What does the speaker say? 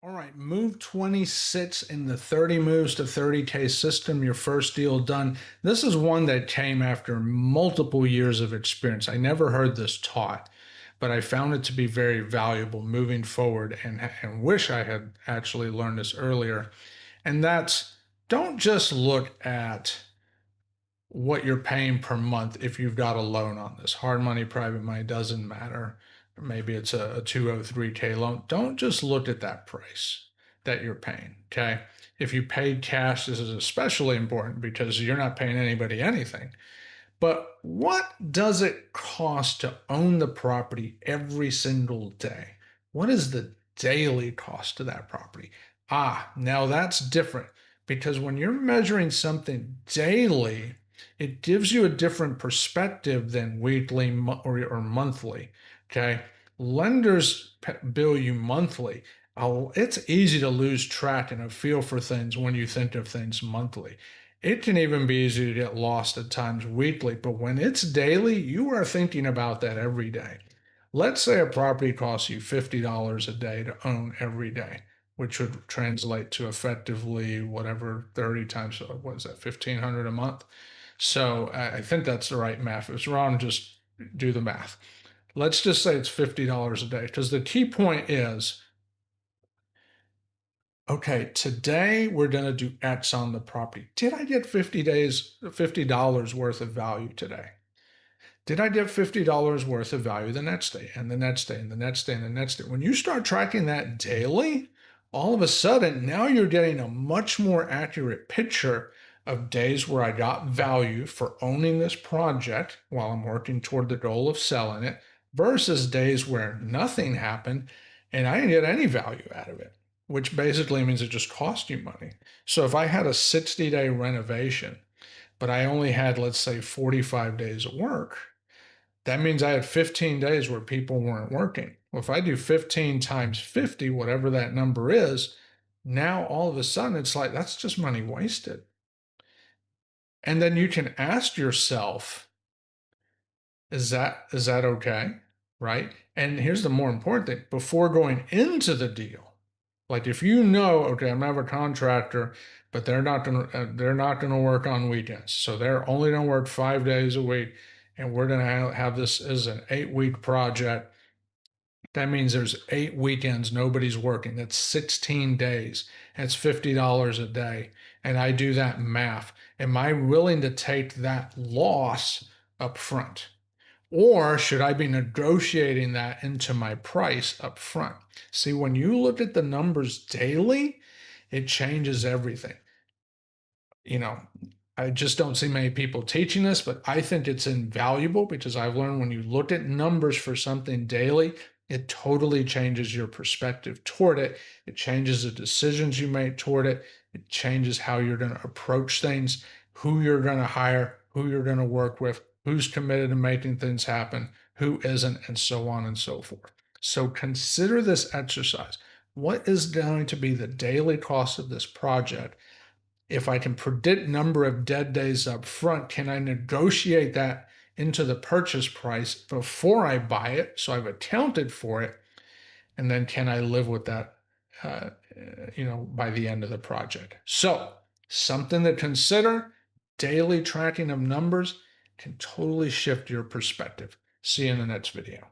All right, move 26 in the 30 moves to 30K system, your first deal done. This is one that came after multiple years of experience. I never heard this taught, but I found it to be very valuable moving forward and wish I had actually learned this earlier. And that's don't just look at what you're paying per month if you've got a loan on this. Hard money, private money, doesn't matter. Maybe it's a 203K loan. Don't just look at that price that you're paying, okay? If you paid cash, this is especially important because you're not paying anybody anything. But what does it cost to own the property every single day? What is the daily cost of that property? Now that's different because when you're measuring something daily, it gives you a different perspective than weekly or monthly. Okay. Lenders bill you monthly. It's easy to lose track and a feel for things when you think of things monthly. It can even be easy to get lost at times weekly, but when it's daily, you are thinking about that every day. Let's say a property costs you $50 a day to own every day, which would translate to effectively whatever 30 times, what is that, 1,500 a month? So I think that's the right math. If it's wrong, just do the math. Let's just say it's $50 a day because the key point is, okay, today we're going to do X on the property. Did I get $50 worth of value today? Did I get $50 worth of value the next day and the next day and the next day and the next day? When you start tracking that daily, all of a sudden now you're getting a much more accurate picture of days where I got value for owning this project while I'm working toward the goal of selling it versus days where nothing happened and I didn't get any value out of it, which basically means it just cost you money. So if I had a 60-day renovation, but I only had, let's say, 45 days of work, that means I had 15 days where people weren't working. Well, if I do 15 times 50, whatever that number is, now all of a sudden it's like that's just money wasted. And then you can ask yourself, is that okay? Right? And here's the more important thing, before going into the deal, like if you know, okay, I'm gonna have a contractor, but they're not gonna work on weekends. So they're only gonna work 5 days a week, and we're gonna have this as an 8-week project. That means there's 8 weekends, nobody's working. That's 16 days. That's $50 a day. And I do that math. Am I willing to take that loss up front? Or should I be negotiating that into my price up front? See, when you look at the numbers daily, it changes everything. You know, I just don't see many people teaching this, but I think it's invaluable because I've learned when you look at numbers for something daily, it totally changes your perspective toward it. It changes the decisions you make toward it. It changes how you're going to approach things, who you're going to hire, who you're going to work with, who's committed to making things happen, who isn't, and so on and so forth. So consider this exercise. What is going to be the daily cost of this project? If I can predict number of dead days up front, can I negotiate that into the purchase price before I buy it? So I've accounted for it. And then can I live with that, by the end of the project? So something to consider, daily tracking of numbers can totally shift your perspective. See you in the next video.